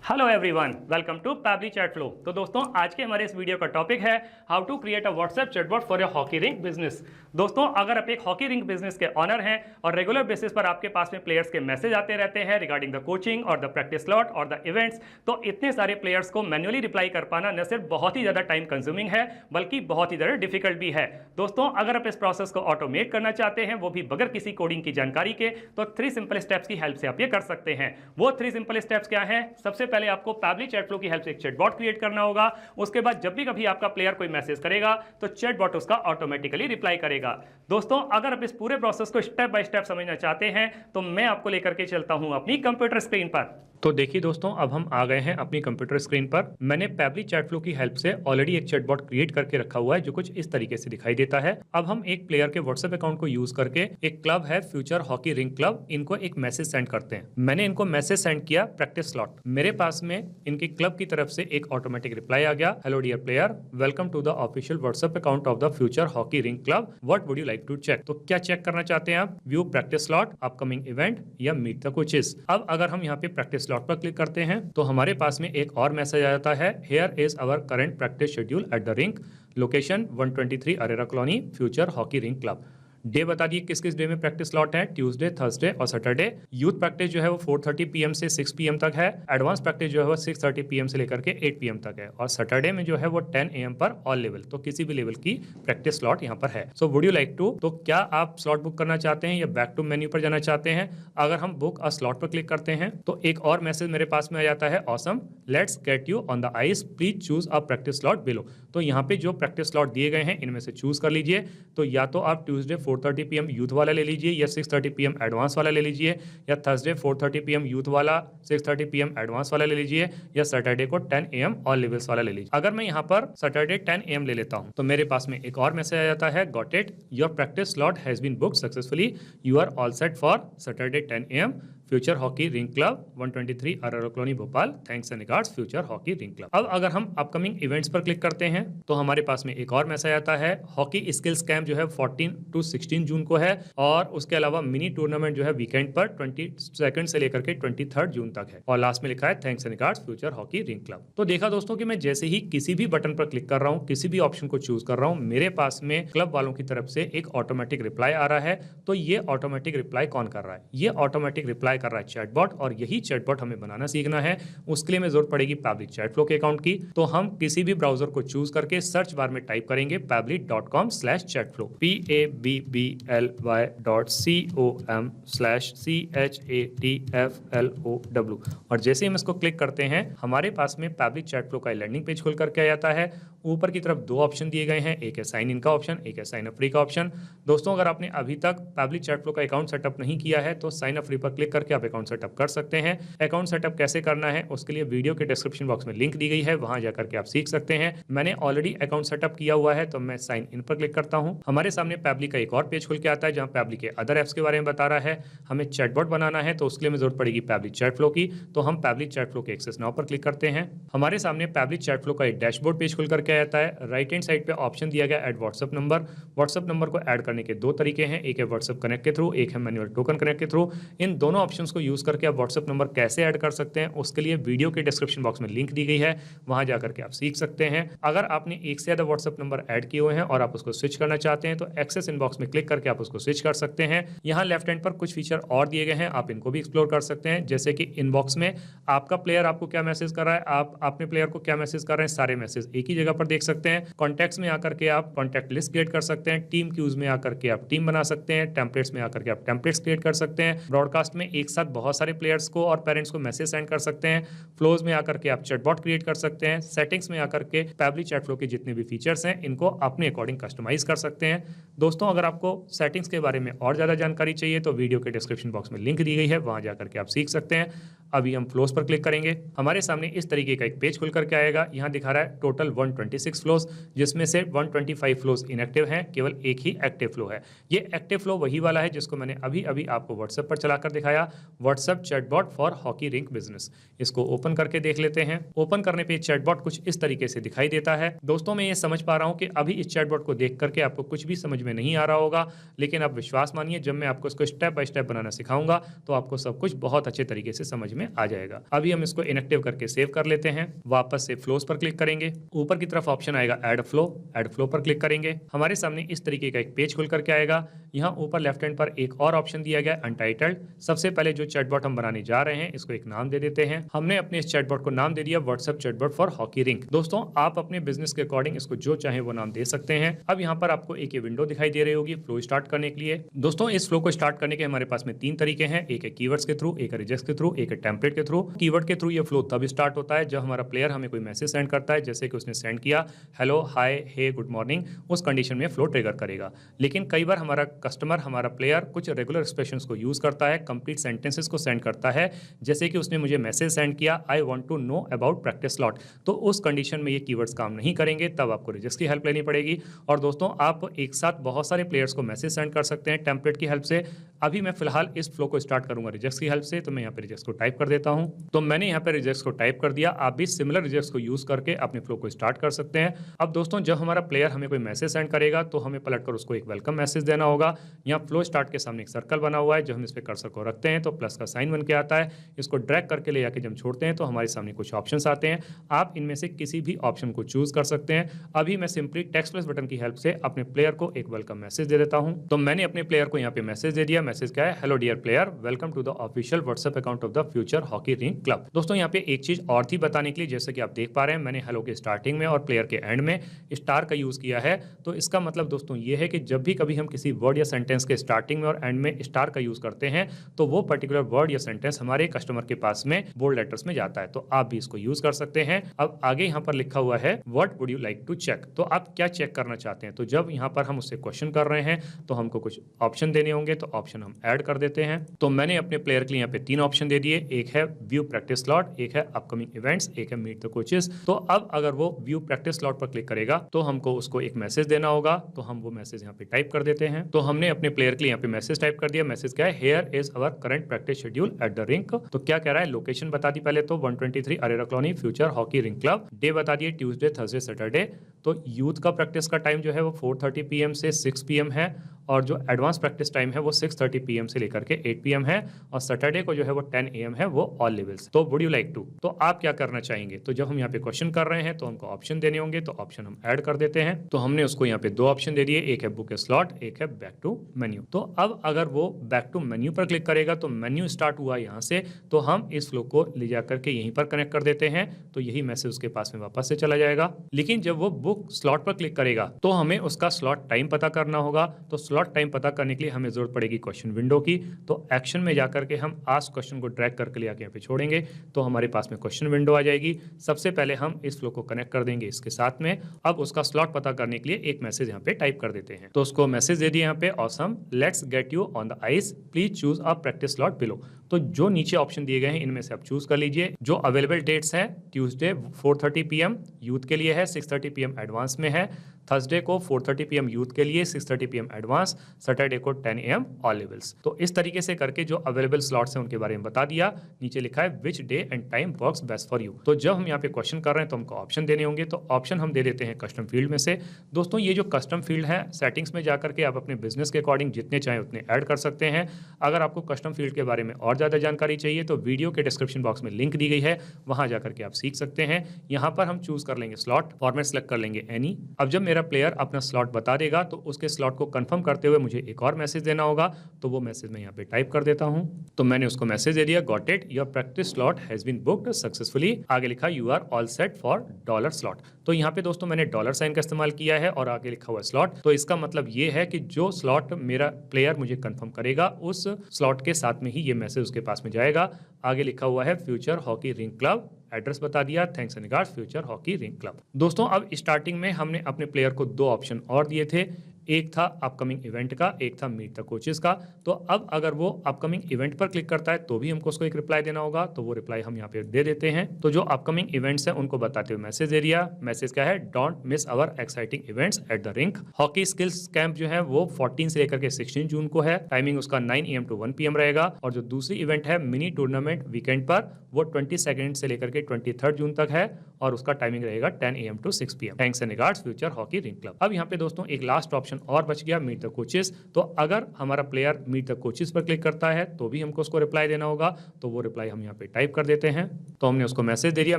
Hello everyone, welcome to Pabbly chat flow. तो दोस्तों, आज के हमारे इस वीडियो का टॉपिक है how to create a WhatsApp chatbot for your hockey rink business. दोस्तों, अगर आप एक हॉकी रिंक बिजनेस के ऑनर हैं और रेगुलर बेसिस पर आपके पास में प्लेयर्स के मैसेज आते रहते हैं रिगार्डिंग द कोचिंग और द प्रैक्टिस स्लॉट और द इवेंट्स, तो इतने सारे प्लेयर्स को मैन्युअली रिप्लाई कर पाना न सिर्फ बहुत ही ज़्यादा टाइम कंज्यूमिंग है बल्कि बहुत ही ज़्यादा डिफिकल्ट भी है। दोस्तों, अगर आप इस प्रोसेस को ऑटोमेट करना चाहते हैं, वो भी बगैर किसी कोडिंग की जानकारी के, तो 3 सिंपल स्टेप्स की हेल्प से आप ये कर सकते हैं। वो 3 सिंपल स्टेप्स क्या हैं? सबसे पहले आपको पैबली चैट फ्लो की हेल्प से एक चैटबॉट क्रिएट करना होगा। उसके बाद जब भी कभी आपका प्लेयर कोई मैसेज करेगा तो चैटबॉट उसका ऑटोमेटिकली रिप्लाई करेगा। दोस्तों, अगर आप इस पूरे प्रोसेस को स्टेप बाय स्टेप समझना चाहते हैं तो मैं आपको लेकर के चलता हूं अपनी कंप्यूटर स्क्रीन पर। तो देखिए दोस्तों, अब हम आ गए हैं अपनी कंप्यूटर स्क्रीन पर। मैंने पैबली चैट फ्लो की हेल्प से ऑलरेडी एक चैटबॉट क्रिएट करके रखा हुआ है जो कुछ इस तरीके से दिखाई देता है। अब हम एक प्लेयर के व्हाट्सएप अकाउंट को यूज करके, एक क्लब है फ्यूचर हॉकी रिंक क्लब, इनको एक मैसेज सेंड करते हैं। मैंने इनको मैसेज सेंड किया प्रैक्टिस स्लॉट। मेरे पास में इनकी क्लब की तरफ से एक ऑटोमेटिक रिप्लाई आ गया, hello dear player, welcome to the official WhatsApp account of the future hockey rink club, what would you like to check. तो क्या चेक करना चाहते हैं आप? View practice slot, upcoming event या मीट द कोचेस। अब अगर हम यहाँ पे प्रैक्टिस स्लॉट पर क्लिक करते हैं तो हमारे पास में एक और मैसेज आ जाता है, here is our current practice schedule at the rink, location 123 Arera colony, future hockey rink club. Day बता दिए किस किस डे में प्रैक्टिस स्लॉट है, ट्यूसडे, थर्सडे और सैटरडे। यूथ प्रैक्टिस जो है वो 4:30 PM से 6 PM तक है। एडवांस प्रैक्टिस जो है वो 6:30 PM से लेकर के 8 PM तक है। और सैटरडे में जो है वो 10 AM पर ऑल लेवल, तो किसी भी लेवल की प्रैक्टिस स्लॉट यहाँ पर है। So would you like to, तो क्या आप स्लॉट बुक करना चाहते हैं या बैक टू मेन्यू पर जाना चाहते हैं? अगर हम बुक अ स्लॉट पर क्लिक करते हैं तो एक और मैसेज मेरे पास में आ जाता है, awesome, let's get you on the ice, please choose a practice slot below. तो यहाँ पे जो प्रैक्टिस स्लॉट दिए गए हैं इनमें से चूज कर लीजिए। तो या तो आप ट्यूसडे 4:30 PM यूथ वाला ले लीजिए या 6:30 PM एडवांस वाला ले लीजिए, या थर्सडे 4:30 PM यूथ वाला, 6:30 PM एडवांस वाला ले लीजिए, या सैटरडे को 10 AM ऑल लेवल्स वाला ले लीजिए। अगर मैं यहाँ पर सैटरडे 10 AM ले लेता हूँ तो मेरे पास में एक और मैसेज आ जाता है, got it, your practice slot has been booked successfully, you are all set for Saturday 10 AM, future hockey ring club, 123 Arera colony Bhopal, thanks and regards future hockey ring club. अब अगर हम अपकमिंग इवेंट्स पर click करते हैं तो हमारे पास में एक और मैसेज आता है, हॉकी स्किल्स कैंप जो है 14 to 16 जून को है, और उसके अलावा मिनी टूर्नामेंट जो है वीकेंड पर 22 से लेकर के 23 जून तक है। और लास्ट में लिखा है, thanks and regards future hockey ring club. तो देखा दोस्तों कि मैं जैसे ही किसी भी बटन पर क्लिक कर रहा हूँ, किसी भी ऑप्शन को चूज कर रहा हूँ, मेरे पास में क्लब वालों की तरफ से एक ऑटोमेटिक रिप्लाई आ रहा है। तो ये ऑटोमेटिक रिप्लाई कौन कर रहा है? ये ऑटोमेटिक रिप्लाई कर रहा है चैटबॉट, और यही चैटबॉट हमें बनाना सीखना है। उसके लिए हमें जरूरत पड़ेगी पैबली चैट फ्लो के अकाउंट की। तो हम किसी भी ब्राउजर को चूज करके सर्च बार में टाइप करेंगे pably.com/chatflow, pabbly.com/chatflow। और जैसे ही हम इसको क्लिक करते हैं हमारे पास में पैबली चैट फ्लो का लैंडिंग पेज खुल करके आ जाता है। ऊपर की तरफ 2 ऑप्शन दिए गए हैं, एक है साइन इन का ऑप्शन, एक है साइन अप फ्री का ऑप्शन। दोस्तों, अगर आपने अभी तक पैबली चैट फ्लो का अकाउंट सेटअप नहीं किया है तो साइन अप फ्री पर क्लिक करके आप अकाउंट सेटअप कर सकते हैं। अकाउंट सेटअप कैसे करना है उसके लिए वीडियो के डिस्क्रिप्शन बॉक्स में लिंक दी गई है, वहां जाकर के आप सीख सकते हैं। मैंने ऑलरेडी अकाउंट सेटअप किया हुआ है तो मैं साइन इन पर क्लिक करता हूं। हमारे सामने पैबली का एक और पेज खुल के आता है जहां पैबली के अदर एप्स के बारे में बता रहा है। हमें चैटबॉट बनाना है तो उसके लिए हमें जरूरत पड़ेगी पैबली चैट फ्लो की। तो हम पैबली चैट फ्लो के एक्सेस नाउ पर क्लिक करते हैं। हमारे सामने पैबली चैट फ्लो का एक डैशबोर्ड पेज खुल करके आता है। राइट हैंड साइड पे ऑप्शन दिया गया add WhatsApp number. WhatsApp number को ऐड करने के 2 तरीके हैं, एक है व्हाट्सएप कनेक्ट के थ्रू, एक है मैनुअल टोकन कनेक्ट के थ्रू। इन दोनों ऑप्शंस को यूज करके आप व्हाट्सएप नंबर कैसे ऐड कर सकते हैं उसके लिए वीडियो के डिस्क्रिप्शन बॉक्स में लिंक दी गई है, वहां जाकर के आप सीख सकते हैं। अगर आपने एक से ज्यादा व्हाट्सएप नंबर ऐड किए हुए हैं और आप उसको स्विच करना चाहते हैं तो एक्सेस इनबॉक्स में क्लिक करके आप उसको स्विच कर सकते हैं। यहाँ लेफ्ट हैंड पर कुछ फीचर और दिए गए हैं, आप इनको भी एक्सप्लोर कर सकते हैं। जैसे कि इनबॉक्स में आपका प्लेयर आपको क्या मैसेज कर रहा है, आप अपने प्लेयर को क्या मैसेज कर रहे हैं, सारे मैसेज एक ही जगह पर देख सकते हैं। कॉन्टैक्ट्स में आकर के आप कॉन्टैक्ट लिस्ट क्रिएट कर सकते हैं। टीम क्यूज में आकर के आप टीम बना सकते हैं। टेम्पलेट्स में आकर के आप टेम्पलेट्स क्रिएट कर सकते हैं। ब्रॉडकास्ट में एक साथ बहुत सारे प्लेयर्स को और पेरेंट्स को मैसेज सेंड कर सकते हैं। फ्लोज में आकर के आप चैटबॉट क्रिएट कर सकते हैं। सेटिंग्स में आकर के पैबली चैट फ्लो के जितने भी फीचर्स हैं इनको अपने अकॉर्डिंग कस्टमाइज कर सकते हैं। दोस्तों, अगर आपको सेटिंग्स के बारे में और ज्यादा जानकारी चाहिए तो वीडियो के डिस्क्रिप्शन बॉक्स में लिंक दी गई है, वहां जाकर के आप सीख सकते हैं। अभी हम फ्लोज पर क्लिक करेंगे, हमारे सामने इस तरीके का एक पेज खुल करके आएगा। यहाँ दिखा रहा है टोटल 126 फ्लोज, जिसमें से 125 फ्लोज इनएक्टिव हैं, केवल एक ही एक्टिव फ्लो है। ये एक्टिव फ्लो वही वाला है जिसको मैंने अभी अभी आपको व्हाट्सएप पर चलाकर दिखाया। WhatsApp chatbot for hockey rink business. इसको ओपन करके देख लेते हैं। ओपन करने पे चैटबॉट कुछ इस तरीके से दिखाई देता है। दोस्तों मैं ये समझ पा रहा हूँ कि अभी इस चैटबॉट को देख करके आपको कुछ भी समझ में नहीं आ रहा होगा, लेकिन आप विश्वास मानिए जब मैं आपको इसको स्टेप बाय स्टेप बनाना सिखाऊंगा तो आपको सब कुछ बहुत अच्छे तरीके से समझ में आ जाएगा। अभी हम इसको इनएक्टिव करके सेव कर लेते हैं। वापस से फ्लोज पर क्लिक करेंगे। ऊपर की तरफ ऑप्शन आएगा ऐड फ्लो पर क्लिक करेंगे। हमारे सामने इस तरीके का एक पेज खुल करके आएगा। यहाँ ऊपर लेफ्ट हैंड पर एक और ऑप्शन दिया गया अनटाइटल्ड। सबसे पहले जो चैटबॉट हम बनाने जा रहे हैं इसको एक नाम दे देते हैं। हमने अपने इस चैटबॉट को नाम दे दिया WhatsApp chatbot for hockey rink. दोस्तों आप अपने बिजनेस के अकॉर्डिंग इसको जो चाहे वो नाम दे सकते हैं। अब यहाँ पर आपको एक ये विंडो दिखाई दे रही होगी फ्लो स्टार्ट करने के लिए। दोस्तों इस फ्लो को स्टार्ट करने के हमारे पास में 3 तरीके हैं। एक है कीवर्ड्स के थ्रू, एक है रिजेक्ट्स के थ्रू, एक है टेम्पलेट के थ्रू। कीवर्ड के थ्रू ये फ्लो तब स्टार्ट होता है जब हमारा प्लेयर हमें कोई मैसेज सेंड करता है, जैसे कि उसने सेंड किया हेलो, हाय, हे, गुड मॉर्निंग, उस कंडीशन में फ्लो ट्रिगर करेगा। लेकिन कई बार हमारा कस्टमर, हमारा प्लेयर कुछ रेगुलर एक्सप्रेशंस को यूज करता है, कंप्लीट सेंटेंसेस को सेंड करता है, जैसे कि उसने मुझे मैसेज सेंड किया I want to know about practice slot. तो उस कंडीशन में ये कीवर्ड्स काम नहीं करेंगे, तब आपको रिजेक्ट्स की हेल्प लेनी पड़ेगी। और दोस्तों आप एक साथ बहुत सारे प्लेयर्स को मैसेज सेंड कर सकते हैं टेम्पलेट की हेल्प से। अभी मैं फिलहाल इस फ्लो को स्टार्ट करूंगा रिजेक्ट्स की हेल्प से, तो मैं यहाँ पे रिजेक्ट्स को टाइप कर देता हूँ। तो मैंने यहाँ पे रिजेक्ट्स को टाइप कर दिया। आप भी सिमिलर रिजेक्ट्स को यूज करके अपने फ्लो को स्टार्ट कर सकते हैं। अब दोस्तों जब हमारा प्लेयर हमें कोई मैसेज सेंड करेगा तो हमें पलटकर उसको एक वेलकम मैसेज देना होगा। यहाँ फ्लो स्टार्ट के सामने एक सर्कल बना हुआ है, जो हम इस पे कर्सर को रखते हैं तो प्लस का साइन बन के आता है। इसको ड्रैग करके ले जाके जब हम छोड़ते हैं तो हमारे सामने कुछ ऑप्शंस आते हैं। आप इनमें से किसी भी ऑप्शन को चूज कर सकते हैं। अभी मैं सिंपली टेक्स्ट प्लस बटन की हेल्प से अपने प्लेयर को एक वेलकम मैसेज दे देता हूं। तो मैंने अपने प्लेयर को यहाँ पे मैसेज दे दिया। मैसेज क्या है, hello dear player, welcome to the official WhatsApp account of the future hockey rink club. दोस्तों यहाँ पे एक चीज और थी बताने के लिए, जैसे कि आप देख पा रहे हैं मैंने हेलो के स्टार्टिंग में और प्लेयर के एंड में स्टार का यूज किया है। तो इसका मतलब दोस्तों ये है कि जब भी कभी हम किसी वर्ड या सेंटेंस के स्टार्टिंग में और एंड में स्टार का यूज करते हैं तो वो पर्टिकुलर वर्ड या सेंटेंस हमारे कस्टमर के पास में बोल्ड लेटर्स में जाता है। तो आप भी इसको यूज कर सकते हैं। अब आगे यहाँ पर लिखा हुआ है what would you like to check. तो आप क्या चेक करना चाहते हैं। तो जब यहाँ पर हम उससे क्वेश्चन कर रहे हैं तो हमको कुछ ऑप्शन देने होंगे, तो ऑप्शन हम ऐड कर देते हैं। तो मैंने अपने प्लेयर के लिए यहाँ पे 3 ऑप्शन दे दिए। एक है व्यू प्रैक्टिस स्लॉट, एक है अपकमिंग इवेंट्स, एक है मीट द कोचेस। तो अब अगर वो व्यू प्रैक्टिस स्लॉट पर क्लिक करेगा तो हमको उसको एक मैसेज देना होगा। तो हम वो मैसेज यहाँ पे टाइप कर देते हैं। तो हमने अपने प्लेयर के लिए यहाँ पे मैसेज टाइप कर दिया। मैसेज क्या है, here is our current practice schedule at the rink. तो क्या कह रहा है, लोकेशन बता दी पहले तो 123 Arera colony future hockey rink club. Day बता दिए ट्यूसडे, थर्सडे, सैटरडे। तो यूथ का प्रैक्टिस का टाइम जो है वो 4:30 PM से 6 PM है, और जो एडवांस प्रैक्टिस टाइम है वो 6:30 PM से लेकर के 8 PM है, और सैटरडे को जो है वो 10 AM है, वो ऑल लेवल्स। तो वुड यू लाइक टू, तो आप क्या करना चाहेंगे। तो जब हम यहाँ पे क्वेश्चन कर रहे हैं तो हमको ऑप्शन देने होंगे, तो ऑप्शन हम ऐड कर देते हैं। तो हमने उसको यहाँ पे 2 ऑप्शन दे दिए, एक है बुक ए स्लॉट, एक है बैक टू मेन्यू। तो अब अगर वो बैक टू मेन्यू पर क्लिक करेगा तो मेन्यू स्टार्ट हुआ यहाँ से, तो हम इस फ्लो को ले जाकर के यहीं पर कनेक्ट कर देते हैं। तो यही मैसेज उसके पास में वापस से चला जाएगा। लेकिन जब वो बुक स्लॉट पर क्लिक करेगा तो हमें उसका स्लॉट टाइम पता करना होगा। तो स्लॉट टाइम पता करने के लिए हमें जरूरत पड़ेगी क्वेश्चन विंडो की। तो एक्शन में जाकर के हम आस्क क्वेश्चन को ड्रैग करके ले आके यहाँ पे छोड़ेंगे तो हमारे पास में क्वेश्चन विंडो आ जाएगी। सबसे पहले हम इस फ्लो को कनेक्ट कर देंगे इसके साथ में। अब उसका स्लॉट पता करने के लिए एक मैसेज यहाँ पे टाइप कर देते हैं। तो उसको मैसेज दे दिया यहाँ पे, awesome, let's get you on the ice, please choose a practice slot below. तो जो नीचे ऑप्शन दिए गए हैं इनमें से आप चूज कर लीजिए। जो अवेलेबल डेट्स हैं, ट्यूसडे 4:30 PM यूथ के लिए है, 6:30 PM एडवांस में है। थर्सडे को 4:30 PM यूथ के लिए, 6:30 PM एडवांस। सैटरडे को 10 AM ऑल लेवल्स। तो इस तरीके से करके जो अवेलेबल स्लॉट्स हैं उनके बारे में बता दिया। नीचे लिखा है which day and time works best for you. तो जब हम यहाँ पे क्वेश्चन कर रहे हैं तो हमको ऑप्शन देने होंगे। तो ऑप्शन हम दे देते हैं कस्टम फील्ड में से। दोस्तों ये जो कस्टम फील्ड है, सेटिंग्स में जाकर के आप अपने बिजनेस के अकॉर्डिंग जितने चाहें उतने ऐड कर सकते हैं। अगर आपको कस्टम फील्ड के बारे में और ज़्यादा जानकारी चाहिए तो वीडियो के डिस्क्रिप्शन बॉक्स में लिंक दी गई है, वहाँ जाकर के आप सीख सकते हैं। यहाँ पर हम चूज कर लेंगे स्लॉट, फॉर्मेट सेलेक्ट कर लेंगे एनी। अब जब मेरा प्लेयर अपना स्लॉट बता देगा तो उसके स्लॉट को कंफर्म करते हुए मुझे एक और मैसेज देना होगा। तो वो मैसेज मैं यहाँ पे टाइप कर देता हूँ। तो मैंने उसको मैसेज दे दिया, got it, your practice slot has been booked successfully. आगे लिखा you are all set for dollar slot. तो यहाँ पे दोस्तों मैंने डॉलर साइन का इस्तेमाल किया है और आगे लिखा हुआ स्लॉट। तो इसका मतलब ये है कि जो स्लॉट मेरा प्लेयर मुझे कंफर्म करेगा उस स्लॉट के साथ में ही ये मैसेज उसके पास में जाएगा। आगे लिखा हुआ है future hockey rink club, address बता दिया, thanks and regards future hockey rink club. दोस्तों अब स्टार्टिंग में हमने अपने प्लेयर को 2 ऑप्शन और दिए थे। एक था अपकमिंग इवेंट का, एक था मीट द कोचेस का। तो अब अगर वो अपकमिंग इवेंट पर क्लिक करता है तो भी हमको उसको एक रिप्लाई देना होगा, तो वो रिप्लाई हम यहाँ पे दे देते हैं। तो जो अपकमिंग इवेंट्स हैं उनको बताते हुए मैसेज एरिया, मैसेज क्या है, don't miss our exciting events at the rink. Hockey skills camp जो है वो 14 से लेकर के 16 जून को है, टाइमिंग उसका 9 AM to 1 PM रहेगा। और जो दूसरी इवेंट है मिनी टूर्नामेंट वीकेंड पर, वो 22 से लेकर के 23 जून तक है और उसका टाइमिंग रहेगा 10 AM to 6 PM। Thanks and regards future hockey ring club. अब यहाँ पे दोस्तों एक लास्ट ऑप्शन और बच गया, मीट द कोचेस। तो अगर हमारा प्लेयर मीट द कोचेस पर क्लिक करता है तो भी हमको उसको रिप्लाई देना होगा, तो वो रिप्लाई हम यहाँ पे टाइप कर देते हैं। तो हमने उसको मैसेज दे दिया,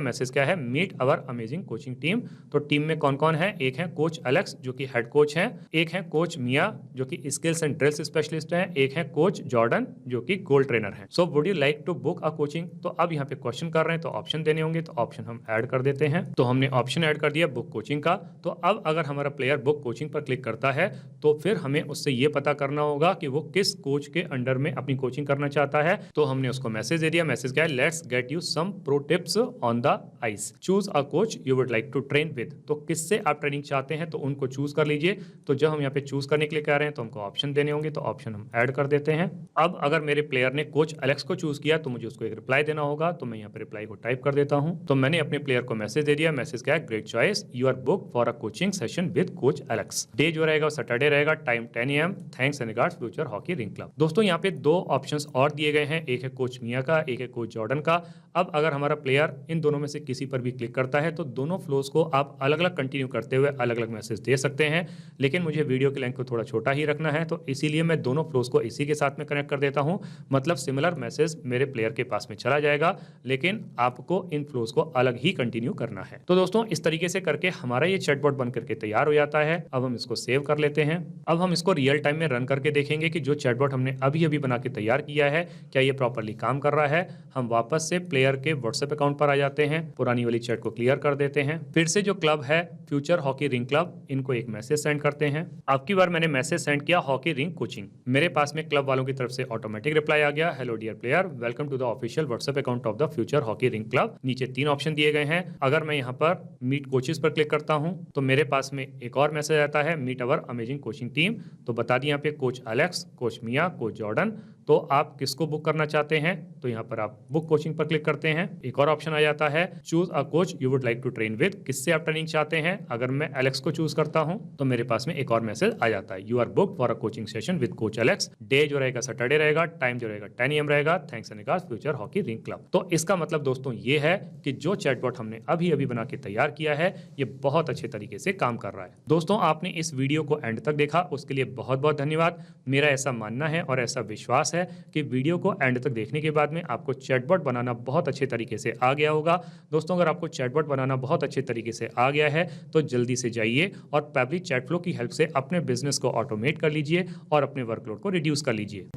मैसेज क्या है, meet our amazing coaching team. तो टीम में कौन कौन है, एक है कोच एलेक्स जो कि हेड कोच हैं, एक है कोच मिया जो कि स्किल्स एंड ड्रिल्स स्पेशलिस्ट हैं, एक है कोच जॉर्डन जो कि गोल ट्रेनर हैं। So would you like to book a coaching. तो अब यहाँ पे क्वेश्चन कर रहे हैं तो ऑप्शन देने होंगे, तो ऑप्शन हम ऐड कर देते हैं। तो हमने ऑप्शन ऐड कर दिया बुक कोचिंग का। तो अब अगर हमारा प्लेयर बुक कोचिंग पर क्लिक करता है तो फिर हमें उससे ये पता करना होगा कि वो किस कोच के अंडर में अपनी कोचिंग करना चाहता है। तो हमने उसको मैसेज दे दिया, मैसेज क्या है, let's get you some pro tips on the ice, choose a coach you would like to train with. तो किससे आप ट्रेनिंग चाहते हैं तो उनको चूज कर लीजिए। तो जब हम यहाँ पे चूज करने के लिए कह रहे हैं तो हमको ऑप्शन देने होंगे, तो ऑप्शन हम ऐड कर देते हैं। अब अगर मेरे प्लेयर ने कोच एलेक्स को चूज किया तो मुझे उसको एक रिप्लाई देना होगा, तो मैं यहाँ पे रिप्लाई को टाइप कर देता हूँ। तो मैंने अपने प्लेयर को मैसेज दे दिया, मैसेज क्या है, great choice, you are book for a coaching session with coach Alex. Day जो रहेगा सैटरडे रहेगा, time 10 AM। Thanks and regards future hockey ring club. दोस्तों यहाँ पे दो ऑप्शंस और दिए गए हैं, एक है कोच मिया का, एक है कोच जॉर्डन का। अब अगर हमारा प्लेयर इन दोनों में से किसी पर भी क्लिक करता है तो दोनों फ्लोज को आप अलग अलग कंटिन्यू करते हुए अलग अलग मैसेज दे सकते हैं, लेकिन मुझे वीडियो की लेंथ को थोड़ा छोटा ही रखना है, तो इसीलिए मैं दोनों फ्लोज को इसी के साथ में कनेक्ट कर देता हूं। मतलब सिमिलर मैसेज मेरे प्लेयर के पास में चला जाएगा, लेकिन आपको इन फ्लोज को अलग ही कंटिन्यू करना है। तो दोस्तों इस तरीके से करके हमारा ये चैटबॉट बन करके तैयार हो जाता है। अब हम इसको सेव कर लेते हैं। अब हम इसको रियल टाइम में रन करके देखेंगे कि जो चैटबॉट हमने अभी अभी बना के तैयार किया है क्या ये प्रॉपरली काम कर रहा है। हम वापस से प्लेयर के व्हाट्सएप अकाउंट पर आ जाते हैं, पुरानी वाली चैट को क्लियर कर देते हैं, फिर से जो क्लब है फ्यूचर हॉकी रिंग क्लब, इनको एक मैसेज सेंड करते हैं। अब की बार मैंने मैसेज सेंड किया हॉकी रिंग कोचिंग। मेरे पास में क्लब वालों की तरफ से ऑटोमेटिक रिप्लाई आ गया, hello dear player, welcome to the official WhatsApp account of the future hockey ring club. नीचे 3 ऑप्शन दिए गए हैं। अगर मैं यहाँ पर मीट कोचेस पर क्लिक करता हूँ तो मेरे पास में एक और मैसेज आता है, meet our amazing coaching team. तो बता दिया यहाँ पे coach Alex, coach Mia, coach Jordan. तो आप किसको बुक करना चाहते हैं, तो यहाँ पर आप बुक कोचिंग पर क्लिक करते हैं। एक और ऑप्शन आ जाता है, choose a coach you would like to train with, किससे आप ट्रेनिंग चाहते हैं। अगर मैं एलेक्स को चूज करता हूं तो मेरे पास में एक और मैसेज आ जाता है, you are book for a coaching session with coach Alex. Day जो रहेगा सैटरडे रहेगा, टाइम जो रहेगा 10 AM रहेगा। Thanks and regards future hockey ring club. तो इसका मतलब दोस्तों ये है कि जो चैटबॉट हमने अभी अभी बना के तैयार किया है ये बहुत अच्छे तरीके से काम कर रहा है। दोस्तों आपने इस वीडियो को एंड तक देखा उसके लिए बहुत बहुत धन्यवाद। मेरा ऐसा मानना है और ऐसा विश्वास है कि वीडियो को एंड तक देखने के बाद में आपको चैटबॉट बनाना बहुत अच्छे तरीके से आ गया होगा। दोस्तों अगर आपको चैटबॉट बनाना बहुत अच्छे तरीके से आ गया है तो जल्दी से जाइए और पैबली चैटफ्लो की हेल्प से अपने बिजनेस को ऑटोमेट कर लीजिए और अपने वर्कलोड को रिड्यूस कर लीजिए।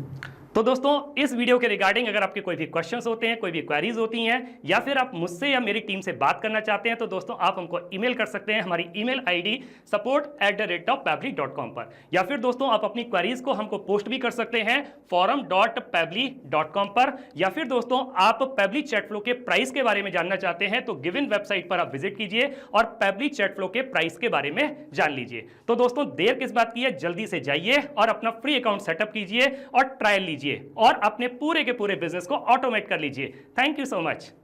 तो दोस्तों इस वीडियो के रिगार्डिंग अगर आपके कोई भी क्वेश्चंस होते हैं, कोई भी क्वेरीज होती हैं, या फिर आप मुझसे या मेरी टीम से बात करना चाहते हैं तो दोस्तों आप हमको ईमेल कर सकते हैं हमारी ईमेल आईडी support@pably.com पर, या फिर दोस्तों आप अपनी क्वेरीज को हमको पोस्ट भी कर सकते हैं forum.pably.com पर, या फिर दोस्तों आप पैबली चैटफ्लो के प्राइस के बारे में जानना चाहते हैं तो गिवन वेबसाइट पर आप विजिट कीजिए और पैबली चैटफ्लो के प्राइस के बारे में जान लीजिए। तो दोस्तों देर किस बात की है, जल्दी से जाइए और अपना फ्री अकाउंट सेटअप कीजिए और ट्रायल लीजिए और अपने पूरे के पूरे बिजनेस को ऑटोमेट कर लीजिए। Thank you so much.